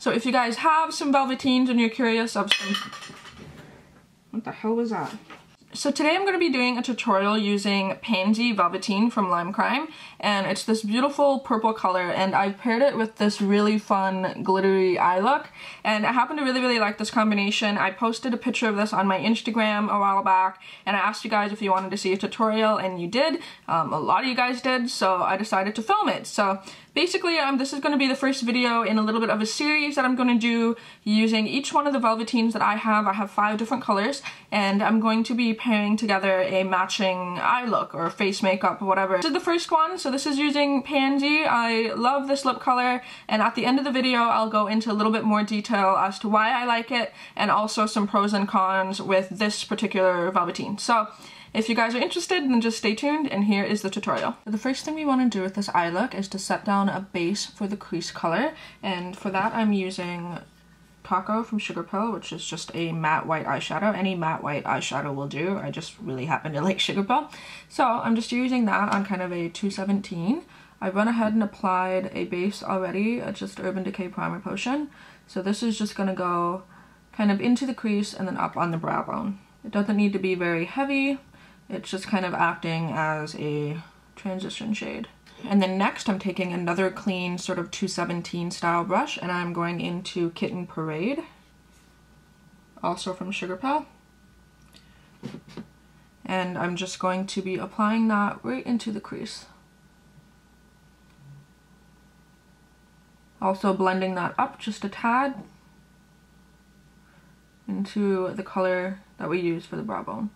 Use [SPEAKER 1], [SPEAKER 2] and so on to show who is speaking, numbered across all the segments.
[SPEAKER 1] So if you guys have some Velvetines and you're curious of some... What the hell was that? So today I'm going to be doing a tutorial using Pansy Velvetine from Lime Crime, and it's this beautiful purple color, and I've paired it with this really fun glittery eye look, and I happen to really like this combination. I posted a picture of this on my Instagram a while back, and I asked you guys if you wanted to see a tutorial, and you did. A lot of you guys did, so I decided to film it. So basically, this is going to be the first video in a little bit of a series that I'm going to do using each one of the Velvetines that I have. I have 5 different colors, and I'm going to be pairing together a matching eye look or face makeup or whatever. This is the first one, so this is using Pansy. I love this lip color, and at the end of the video I'll go into a little bit more detail as to why I like it and also some pros and cons with this particular Velvetine. So if you guys are interested, then just stay tuned, and here is the tutorial. The first thing we want to do with this eye look is to set down a base for the crease color, and for that I'm using TAKO from SUGARPILL, which is just a matte white eyeshadow. Any matte white eyeshadow will do. I just really happen to like SUGARPILL. So I'm just using that on kind of a 217. I've went ahead and applied a base already, just Urban Decay Primer Potion. So this is just going to go kind of into the crease and then up on the brow bone. It doesn't need to be very heavy. It's just kind of acting as a transition shade. And then next I'm taking another clean sort of 217 style brush, and I'm going into Kitten Parade, also from SUGARPILL. And I'm just going to be applying that right into the crease. Also blending that up just a tad into the color that we use for the brow bone.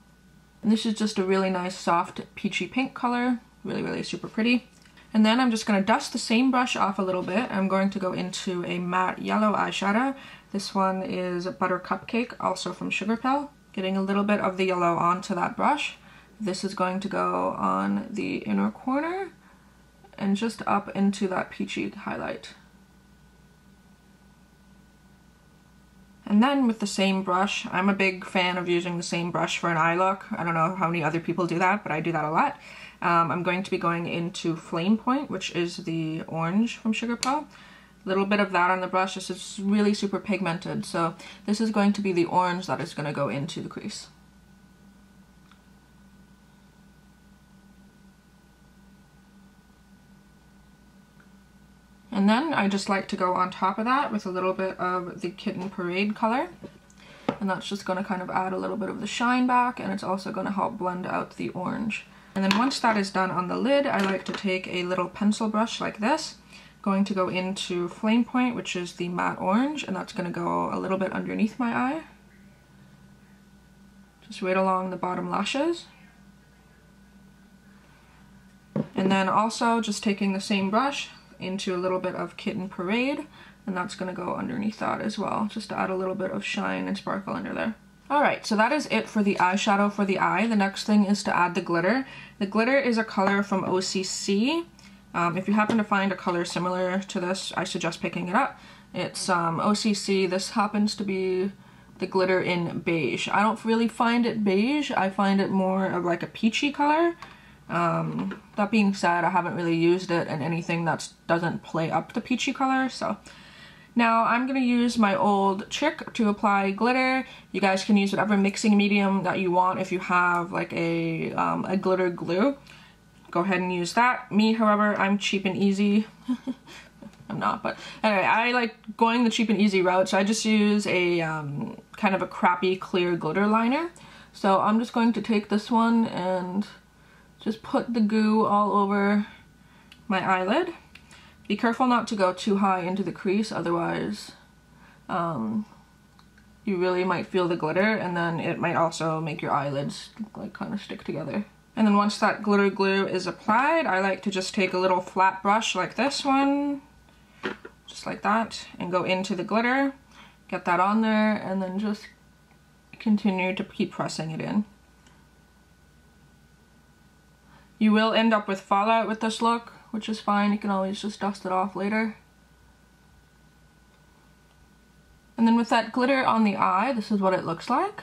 [SPEAKER 1] And this is just a really nice soft peachy pink color, really super pretty. And then I'm just going to dust the same brush off a little bit. I'm going to go into a matte yellow eyeshadow. This one is BUTTERCUPCAKE, also from SUGARPILL. Getting a little bit of the yellow onto that brush. This is going to go on the inner corner and just up into that peachy highlight. And then with the same brush, I'm a big fan of using the same brush for an eye look. I don't know how many other people do that, but I do that a lot. I'm going to be going into Flame Point, which is the orange from SUGARPILL. A little bit of that on the brush. This is really super pigmented, so this is going to be the orange that is going to go into the crease. And then I just like to go on top of that with a little bit of the Kitten Parade color. And that's just going to kind of add a little bit of the shine back, and it's also going to help blend out the orange. And then once that is done on the lid, I like to take a little pencil brush like this. Going to go into Flame Point, which is the matte orange, and that's going to go a little bit underneath my eye. Just right along the bottom lashes. And then also just taking the same brush into a little bit of Kitten Parade, and that's going to go underneath that as well, just to add a little bit of shine and sparkle under there. Alright, so that is it for the eyeshadow for the eye. The next thing is to add the glitter. The glitter is a color from OCC. If you happen to find a color similar to this, I suggest picking it up. It's OCC. This happens to be the glitter in beige. I don't really find it beige. I find it more of like a peachy color. That being said, I haven't really used it in anything that doesn't play up the peachy color, so. Now I'm going to use my old trick to apply glitter. You guys can use whatever mixing medium that you want. If you have like a glitter glue, go ahead and use that. Me, however, I'm cheap and easy. I'm not, but anyway, I like going the cheap and easy route, so I just use a kind of a crappy clear glitter liner. So I'm just going to take this one and just put the goo all over my eyelid. Be careful not to go too high into the crease, otherwise you really might feel the glitter, and then it might also make your eyelids like kind of stick together. And then once that glitter glue is applied, I like to just take a little flat brush like this one, just like that, and go into the glitter, get that on there, and then just continue to keep pressing it in. You will end up with fallout with this look, which is fine. You can always just dust it off later. And then with that glitter on the eye, this is what it looks like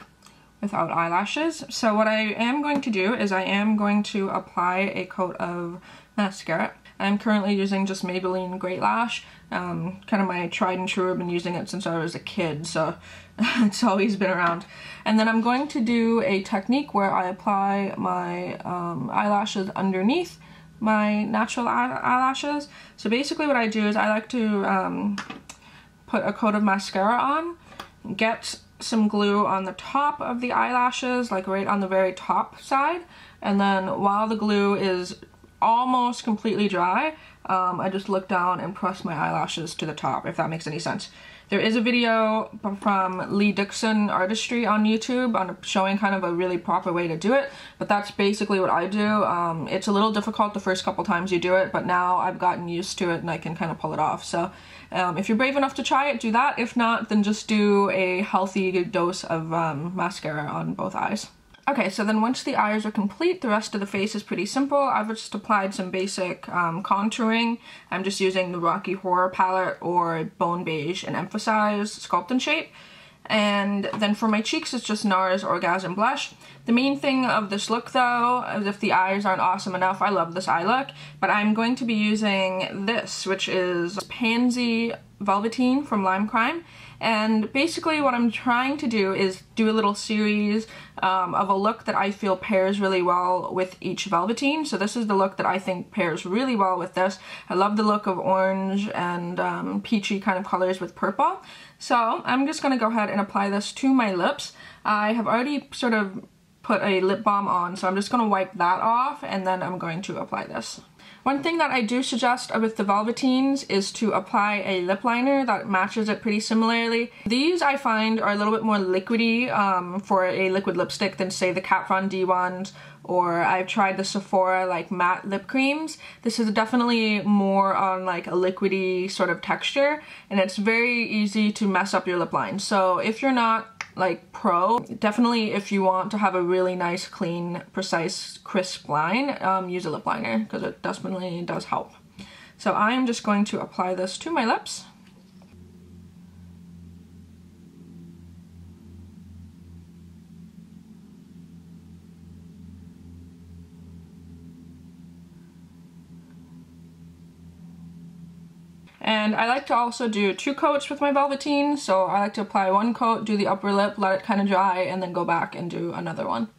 [SPEAKER 1] without eyelashes. So what I am going to do is I am going to apply a coat of mascara. I'm currently using just Maybelline Great Lash, kind of my tried and true. I've been using it since I was a kid, so it's always been around. And then I'm going to do a technique where I apply my eyelashes underneath my natural eyelashes. So basically what I do is I like to put a coat of mascara on, get some glue on the top of the eyelashes, like right on the very top side, and then while the glue is almost completely dry, I just look down and press my eyelashes to the top, if that makes any sense. There is a video from Lee Dixon Artistry on YouTube on showing kind of a really proper way to do it, but that's basically what I do. It's a little difficult the first couple times you do it, but now I've gotten used to it and I can kind of pull it off. So if you're brave enough to try it, do that. If not, then just do a healthy dose of mascara on both eyes. Okay, so then once the eyes are complete, the rest of the face is pretty simple. I've just applied some basic contouring. I'm just using the Rocky Horror palette or Bone Beige and Emphasize Sculpt and Shape. And then for my cheeks, it's just NARS Orgasm Blush. The main thing of this look though, is if the eyes aren't awesome enough, I love this eye look, but I'm going to be using this, which is Pansy Velvetine from Lime Crime. And basically what I'm trying to do is do a little series of a look that I feel pairs really well with each Velvetine. So this is the look that I think pairs really well with this. I love the look of orange and peachy kind of colors with purple. So I'm just going to go ahead and apply this to my lips. I have already sort of put a lip balm on, so I'm just going to wipe that off and then I'm going to apply this. One thing that I do suggest with the Velvetines is to apply a lip liner that matches it pretty similarly. These I find are a little bit more liquidy for a liquid lipstick than say the Kat Von D ones, or I've tried the Sephora like matte lip creams. This is definitely more on like a liquidy sort of texture, and it's very easy to mess up your lip line. So if you're not like pro, definitely if you want to have a really nice, clean, precise, crisp line, use a lip liner because it definitely does help. So I'm just going to apply this to my lips. And I like to also do 2 coats with my Velveteen, so I like to apply 1 coat, do the upper lip, let it kind of dry, and then go back and do another one.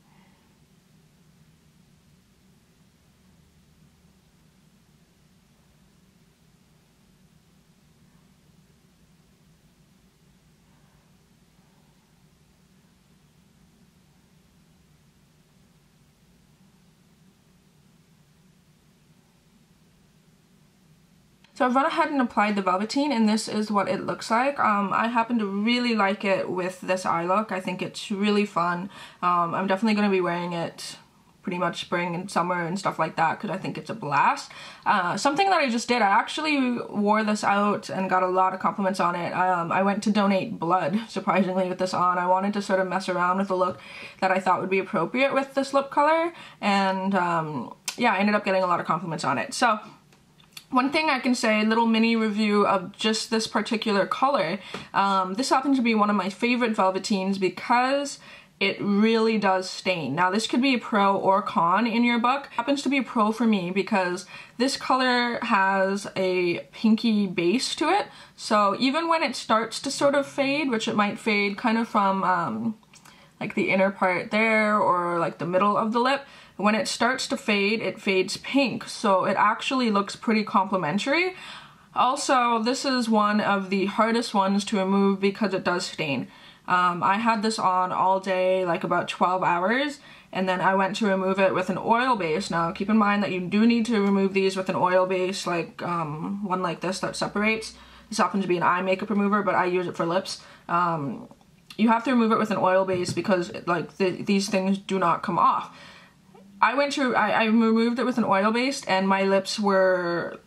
[SPEAKER 1] So I've run ahead and applied the Velveteen, and this is what it looks like. I happen to really like it with this eye look. I think it's really fun. I'm definitely going to be wearing it pretty much spring and summer and stuff like that because I think it's a blast. Something that I just did, I actually wore this out and got a lot of compliments on it. I went to donate blood, surprisingly, with this on. I wanted to sort of mess around with a look that I thought would be appropriate with this lip color, and yeah, I ended up getting a lot of compliments on it. So one thing I can say, a little mini review of just this particular color. This happens to be one of my favorite Velvetines because it really does stain. Now this could be a pro or con in your book. It happens to be a pro for me because this color has a pinky base to it. So even when it starts to sort of fade, which it might fade kind of from like the inner part there or like the middle of the lip, when it starts to fade, it fades pink, so it actually looks pretty complimentary. Also, this is one of the hardest ones to remove because it does stain. I had this on all day, like about 12 hours, and then I went to remove it with an oil base. Now, keep in mind that you do need to remove these with an oil base, like one like this that separates. This happens to be an eye makeup remover, but I use it for lips. You have to remove it with an oil base because like these things do not come off. I removed it with an oil base and my lips were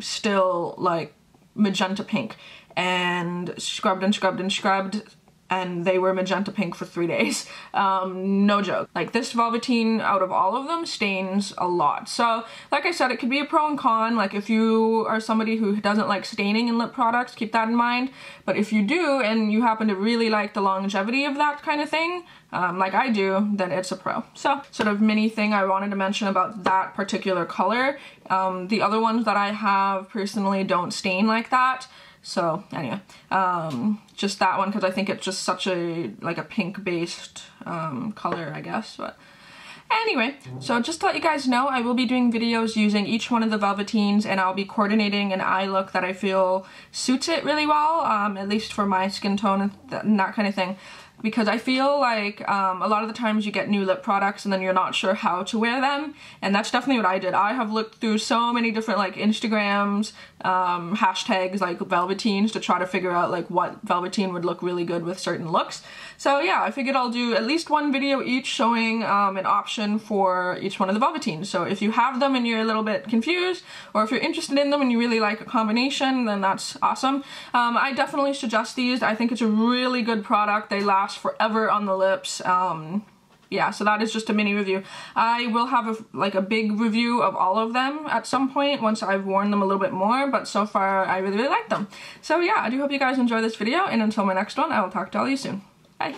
[SPEAKER 1] still like magenta pink, and scrubbed and scrubbed and scrubbed and they were magenta pink for 3 days. No joke. Like, this Velvetine out of all of them stains a lot. So like I said, it could be a pro and con. Like, if you are somebody who doesn't like staining in lip products, keep that in mind. But if you do and you happen to really like the longevity of that kind of thing, like I do, then it's a pro. So, sort of mini thing I wanted to mention about that particular color. The other ones that I have personally don't stain like that. So anyway, just that one because I think it's just such a, like a pink based color, I guess. But anyway, so just to let you guys know, I will be doing videos using each one of the Velvetines, and I'll be coordinating an eye look that I feel suits it really well, at least for my skin tone and that kind of thing. Because I feel like a lot of the times you get new lip products and then you're not sure how to wear them, and that's definitely what I did. I have looked through so many different like Instagrams, hashtags like Velvetines to try to figure out like what Velvetine would look really good with certain looks. So yeah, I figured I'll do at least one video each showing an option for each one of the Velvetines. So if you have them and you're a little bit confused, or if you're interested in them and you really like a combination, then that's awesome. I definitely suggest these. I think it's a really good product. They last forever on the lips. Yeah, so that is just a mini review. I will have a big review of all of them at some point once I've worn them a little bit more, but so far I really like them. So yeah, I do hope you guys enjoy this video, and until my next one, I will talk to all of you soon. Bye!